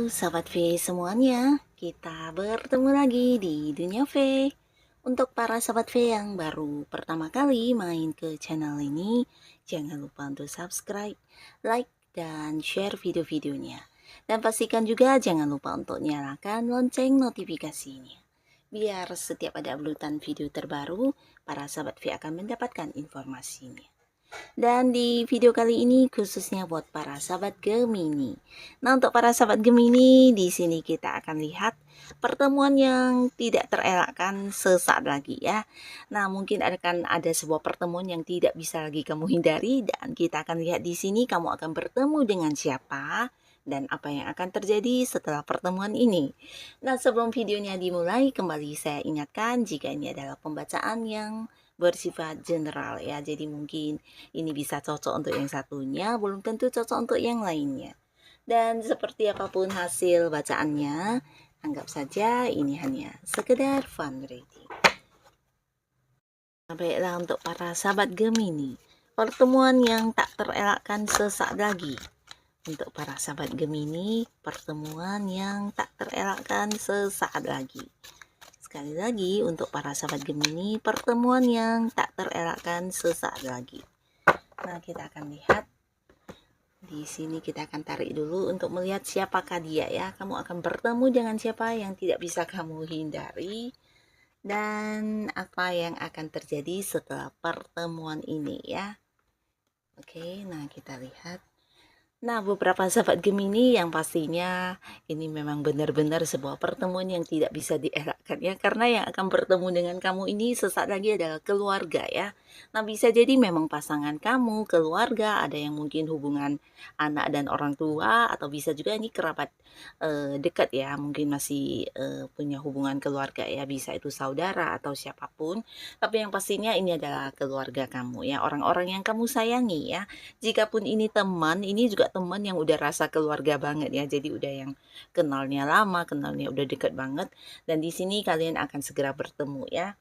Sahabat V semuanya, kita bertemu lagi di Dunia V. Untuk para sahabat V yang baru pertama kali main ke channel ini, jangan lupa untuk subscribe, like, dan share video-videonya. Dan pastikan juga jangan lupa untuk nyalakan lonceng notifikasinya. Biar setiap ada uploadan video terbaru, para sahabat V akan mendapatkan informasinya. Dan di video kali ini khususnya buat para sahabat Gemini. Nah, untuk para sahabat Gemini, di sini kita akan lihat pertemuan yang tidak terelakkan sesaat lagi ya. Nah, mungkin akan ada sebuah pertemuan yang tidak bisa lagi kamu hindari, dan kita akan lihat di sini kamu akan bertemu dengan siapa dan apa yang akan terjadi setelah pertemuan ini. Nah, sebelum videonya dimulai, kembali saya ingatkan jika ini adalah pembacaan yang bersifat general ya. Jadi mungkin ini bisa cocok untuk yang satunya, belum tentu cocok untuk yang lainnya. Dan seperti apapun hasil bacaannya, anggap saja ini hanya sekedar fun reading. Baiklah, untuk para sahabat Gemini, pertemuan yang tak terelakkan sesaat lagi. Untuk para sahabat Gemini, pertemuan yang tak terelakkan sesaat lagi. Sekali lagi, untuk para sahabat Gemini, pertemuan yang tak terelakkan sesaat lagi. Nah, kita akan lihat di sini. Kita akan tarik dulu untuk melihat siapakah dia ya. Kamu akan bertemu dengan siapa yang tidak bisa kamu hindari, dan apa yang akan terjadi setelah pertemuan ini ya. Oke, nah kita lihat. Nah, beberapa sahabat Gemini yang pastinya ini memang benar-benar sebuah pertemuan yang tidak bisa dielakkan ya, karena yang akan bertemu dengan kamu ini sesaat lagi adalah keluarga ya. Nah, bisa jadi memang pasangan kamu, keluarga, ada yang mungkin hubungan anak dan orang tua, atau bisa juga ini kerabat dekat ya, mungkin masih punya hubungan keluarga ya, bisa itu saudara atau siapapun. Tapi yang pastinya ini adalah keluarga kamu ya, orang-orang yang kamu sayangi ya. Jikapun ini teman, ini juga teman yang udah rasa keluarga banget ya. Jadi udah yang kenalnya lama, kenalnya udah deket banget. Dan di sini kalian akan segera bertemu ya.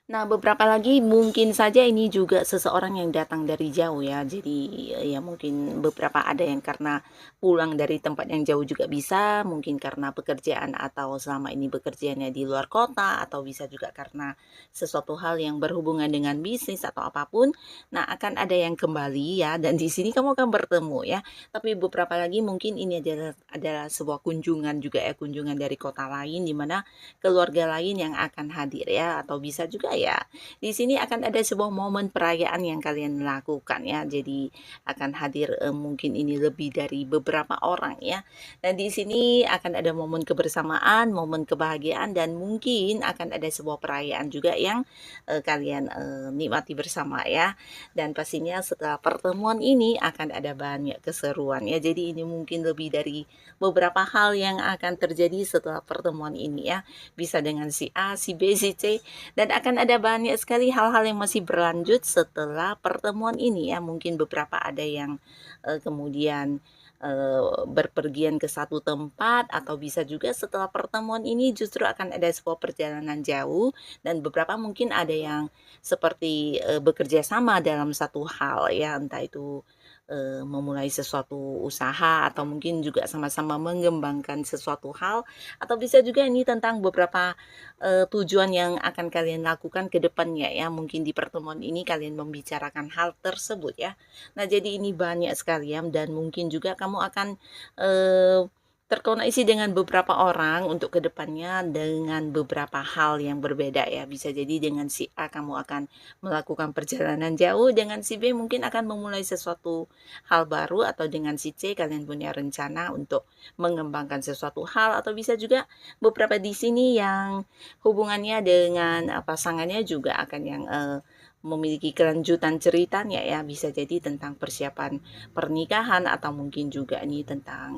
Nah, beberapa lagi mungkin saja ini juga seseorang yang datang dari jauh ya. Jadi ya mungkin beberapa ada yang karena pulang dari tempat yang jauh juga bisa, mungkin karena pekerjaan atau selama ini bekerjanya di luar kota, atau bisa juga karena sesuatu hal yang berhubungan dengan bisnis atau apapun. Nah, akan ada yang kembali ya, dan di sini kamu akan bertemu ya. Tapi beberapa lagi mungkin ini adalah sebuah kunjungan juga ya, kunjungan dari kota lain, di mana keluarga lain yang akan hadir ya, atau bisa juga ya di sini akan ada sebuah momen perayaan yang kalian lakukan ya. Jadi akan hadir mungkin ini lebih dari beberapa orang ya. Dan di sini akan ada momen kebersamaan, momen kebahagiaan, dan mungkin akan ada sebuah perayaan juga yang kalian nikmati bersama ya. Dan pastinya setelah pertemuan ini akan ada banyak keseruan ya. Jadi ini mungkin lebih dari beberapa hal yang akan terjadi setelah pertemuan ini ya. Bisa dengan si A, si B, si C, dan akan ada banyak sekali hal-hal yang masih berlanjut setelah pertemuan ini ya. Mungkin beberapa ada yang kemudian berpergian ke satu tempat, atau bisa juga setelah pertemuan ini justru akan ada sebuah perjalanan jauh, dan beberapa mungkin ada yang seperti bekerja sama dalam satu hal ya, entah itu memulai sesuatu usaha, atau mungkin juga sama-sama mengembangkan sesuatu hal, atau bisa juga ini tentang beberapa tujuan yang akan kalian lakukan ke depannya ya. Mungkin di pertemuan ini kalian membicarakan hal tersebut ya. Nah, jadi ini banyak sekali ya, dan mungkin juga kamu akan terkoneksi dengan beberapa orang untuk kedepannya dengan beberapa hal yang berbeda ya. Bisa jadi dengan si A kamu akan melakukan perjalanan jauh, dengan si B mungkin akan memulai sesuatu hal baru, atau dengan si C kalian punya rencana untuk mengembangkan sesuatu hal, atau bisa juga beberapa di sini yang hubungannya dengan pasangannya juga akan yang memiliki kelanjutan ceritanya ya. Bisa jadi tentang persiapan pernikahan, atau mungkin juga ini tentang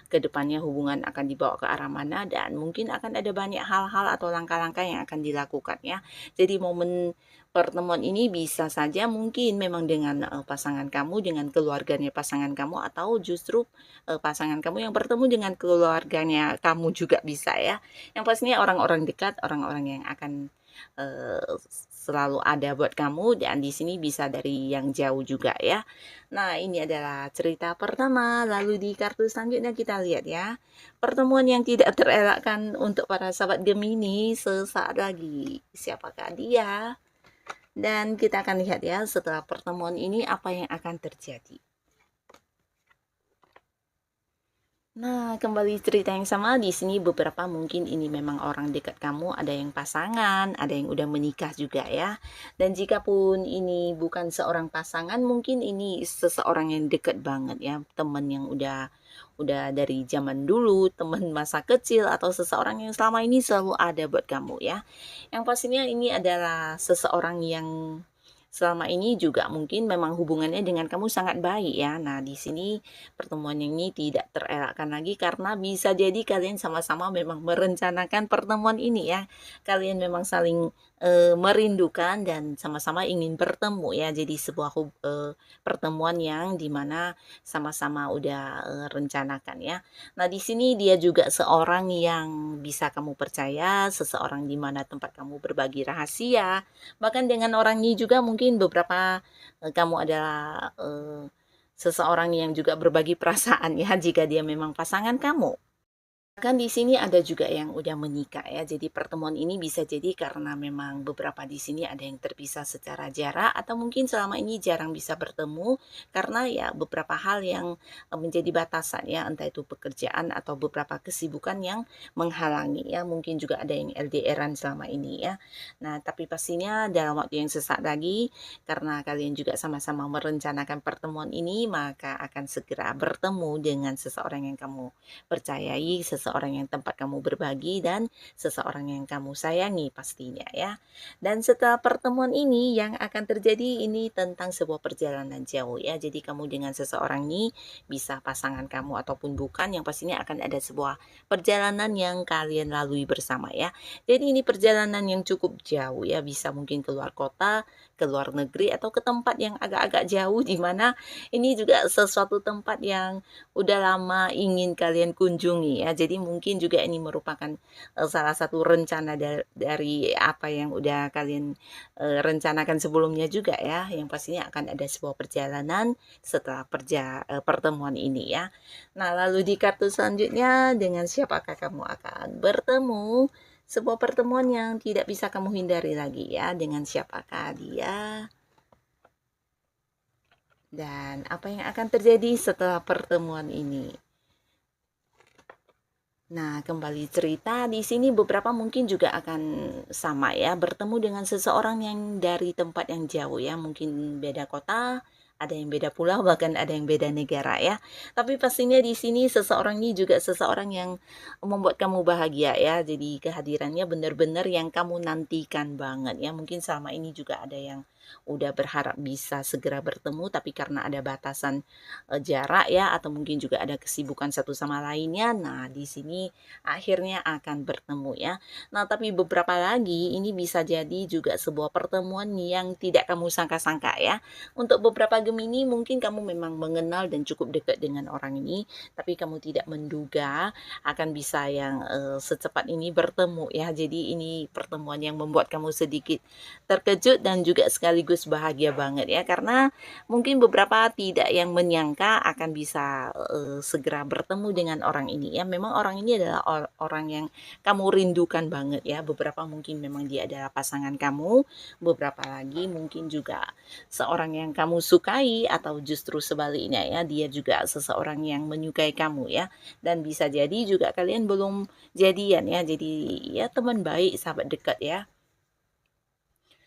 kedepannya hubungan akan dibawa ke arah mana, dan mungkin akan ada banyak hal-hal atau langkah-langkah yang akan dilakukan ya. Jadi momen pertemuan ini bisa saja mungkin memang dengan pasangan kamu, dengan keluarganya pasangan kamu, atau justru pasangan kamu yang bertemu dengan keluarganya kamu juga bisa ya. Yang pastinya orang-orang dekat, orang-orang yang akan selalu ada buat kamu, dan di sini bisa dari yang jauh juga ya. Nah, ini adalah cerita pertama. Lalu di kartu selanjutnya kita lihat ya. Pertemuan yang tidak terelakkan untuk para sahabat Gemini sesaat lagi. Siapakah dia? Dan kita akan lihat ya setelah pertemuan ini apa yang akan terjadi. Nah, kembali cerita yang sama di sini beberapa mungkin ini memang orang dekat kamu, ada yang pasangan, ada yang udah menikah juga ya. Dan jika pun ini bukan seorang pasangan, mungkin ini seseorang yang dekat banget ya, teman yang udah dari zaman dulu, teman masa kecil, atau seseorang yang selama ini selalu ada buat kamu ya. Yang pastinya ini adalah seseorang yang selama ini juga mungkin memang hubungannya dengan kamu sangat baik ya. Nah, di sini pertemuan ini tidak terelakkan lagi karena bisa jadi kalian sama-sama memang merencanakan pertemuan ini ya. Kalian memang saling merindukan dan sama-sama ingin bertemu ya. Jadi sebuah pertemuan yang dimana sama-sama udah rencanakan ya. Nah, di sini dia juga seorang yang bisa kamu percaya, seseorang di mana tempat kamu berbagi rahasia. Bahkan dengan orang ini juga mungkin beberapa kamu adalah seseorang yang juga berbagi perasaan ya jika dia memang pasangan kamu. Kan di sini ada juga yang udah menikah ya. Jadi pertemuan ini bisa jadi karena memang beberapa di sini ada yang terpisah secara jarak atau mungkin selama ini jarang bisa bertemu karena ya beberapa hal yang menjadi batasan ya, entah itu pekerjaan atau beberapa kesibukan yang menghalangi ya. Mungkin juga ada yang LDRan selama ini ya. Nah, tapi pastinya dalam waktu yang sesaat lagi karena kalian juga sama-sama merencanakan pertemuan ini, maka akan segera bertemu dengan seseorang yang kamu percayai, seseorang yang tempat kamu berbagi, dan seseorang yang kamu sayangi pastinya ya. Dan setelah pertemuan ini yang akan terjadi ini tentang sebuah perjalanan jauh ya. Jadi kamu dengan seseorang ini bisa pasangan kamu ataupun bukan, yang pastinya akan ada sebuah perjalanan yang kalian lalui bersama ya. Jadi ini perjalanan yang cukup jauh ya, bisa mungkin keluar kota, ke luar negeri, atau ke tempat yang agak-agak jauh, di mana ini juga sesuatu tempat yang udah lama ingin kalian kunjungi ya. Jadi mungkin juga ini merupakan salah satu rencana dari apa yang udah kalian rencanakan sebelumnya juga ya. Yang pastinya akan ada sebuah perjalanan setelah pertemuan ini ya. Nah, lalu di kartu selanjutnya, dengan siapakah kamu akan bertemu? Sebuah pertemuan yang tidak bisa kamu hindari lagi ya. Dengan siapakah dia? Dan apa yang akan terjadi setelah pertemuan ini? Nah, kembali cerita di sini beberapa mungkin juga akan sama ya, bertemu dengan seseorang yang dari tempat yang jauh ya, mungkin beda kota, ada yang beda pulau, bahkan ada yang beda negara ya. Tapi pastinya di sini seseorang ini juga seseorang yang membuat kamu bahagia ya. Jadi kehadirannya benar-benar yang kamu nantikan banget ya. Mungkin selama ini juga ada yang udah berharap bisa segera bertemu, tapi karena ada batasan jarak ya, atau mungkin juga ada kesibukan satu sama lainnya. Nah, di sini akhirnya akan bertemu ya. Nah, tapi beberapa lagi ini bisa jadi juga sebuah pertemuan yang tidak kamu sangka-sangka ya. Untuk beberapa Gemini mungkin kamu memang mengenal dan cukup dekat dengan orang ini, tapi kamu tidak menduga akan bisa yang secepat ini bertemu ya. Jadi ini pertemuan yang membuat kamu sedikit terkejut dan juga sekaligus bahagia banget ya, karena mungkin beberapa tidak yang menyangka akan bisa segera bertemu dengan orang ini ya. Memang orang ini adalah orang yang kamu rindukan banget ya. Beberapa mungkin memang dia adalah pasangan kamu, beberapa lagi mungkin juga seorang yang kamu sukai, atau justru sebaliknya ya, dia juga seseorang yang menyukai kamu ya. Dan bisa jadi juga kalian belum jadian ya, jadi ya teman baik, sahabat dekat ya.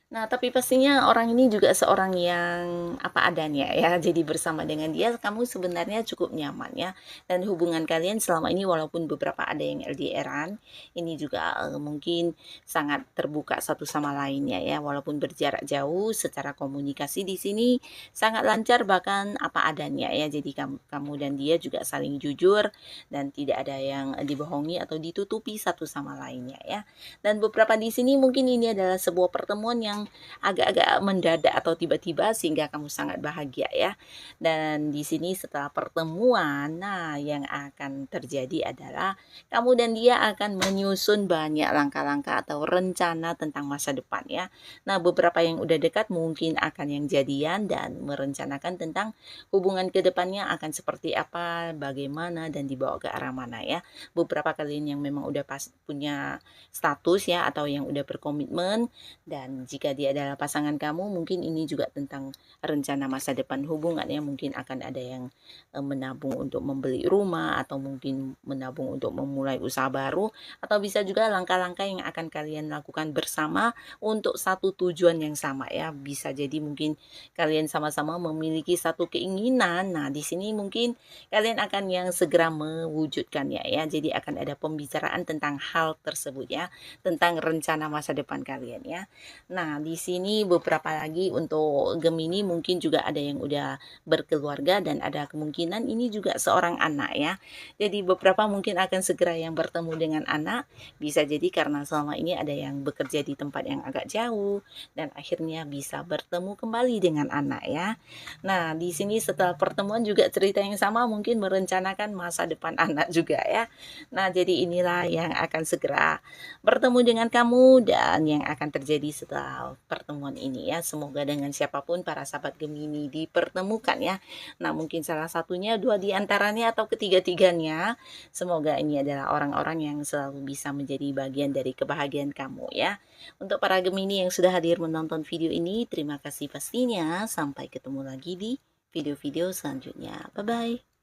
Nah, tapi pastinya orang ini juga seorang yang apa adanya ya. Jadi bersama dengan dia kamu sebenarnya cukup nyaman ya. Dan hubungan kalian selama ini walaupun beberapa ada yang LDRan, ini juga mungkin sangat terbuka satu sama lainnya ya. Walaupun berjarak jauh, secara komunikasi di sini sangat lancar, bahkan apa adanya ya. Jadi kamu dan dia juga saling jujur dan tidak ada yang dibohongi atau ditutupi satu sama lainnya ya. Dan beberapa di sini mungkin ini adalah sebuah pertemuan yang yang agak-agak mendadak atau tiba-tiba sehingga kamu sangat bahagia ya. Dan di sini setelah pertemuan, nah yang akan terjadi adalah kamu dan dia akan menyusun banyak langkah-langkah atau rencana tentang masa depan ya. Nah, beberapa yang udah dekat mungkin akan yang jadian dan merencanakan tentang hubungan ke depannya akan seperti apa, bagaimana, dan dibawa ke arah mana ya. Beberapa kalian yang memang udah pas punya status ya atau yang udah berkomitmen, dan jika dia adalah pasangan kamu mungkin ini juga tentang rencana masa depan hubungan ya. Mungkin akan ada yang menabung untuk membeli rumah atau mungkin menabung untuk memulai usaha baru, atau bisa juga langkah-langkah yang akan kalian lakukan bersama untuk satu tujuan yang sama ya. Bisa jadi mungkin kalian sama-sama memiliki satu keinginan. Nah, di sini mungkin kalian akan yang segera mewujudkannya ya. Jadi akan ada pembicaraan tentang hal tersebut ya, tentang rencana masa depan kalian ya. Nah, di sini beberapa lagi untuk Gemini mungkin juga ada yang udah berkeluarga dan ada kemungkinan ini juga seorang anak ya. Jadi beberapa mungkin akan segera yang bertemu dengan anak, bisa jadi karena selama ini ada yang bekerja di tempat yang agak jauh dan akhirnya bisa bertemu kembali dengan anak ya. Nah, di sini setelah pertemuan juga cerita yang sama mungkin merencanakan masa depan anak juga ya. Nah, jadi inilah yang akan segera bertemu dengan kamu dan yang akan terjadi setelah pertemuan ini ya. Semoga dengan siapapun para sahabat Gemini dipertemukan ya. Nah, mungkin salah satunya, dua di antaranya, atau ketiga-tiganya. Semoga ini adalah orang-orang yang selalu bisa menjadi bagian dari kebahagiaan kamu ya. Untuk para Gemini yang sudah hadir menonton video ini, terima kasih pastinya. Sampai ketemu lagi di video-video selanjutnya. Bye-bye.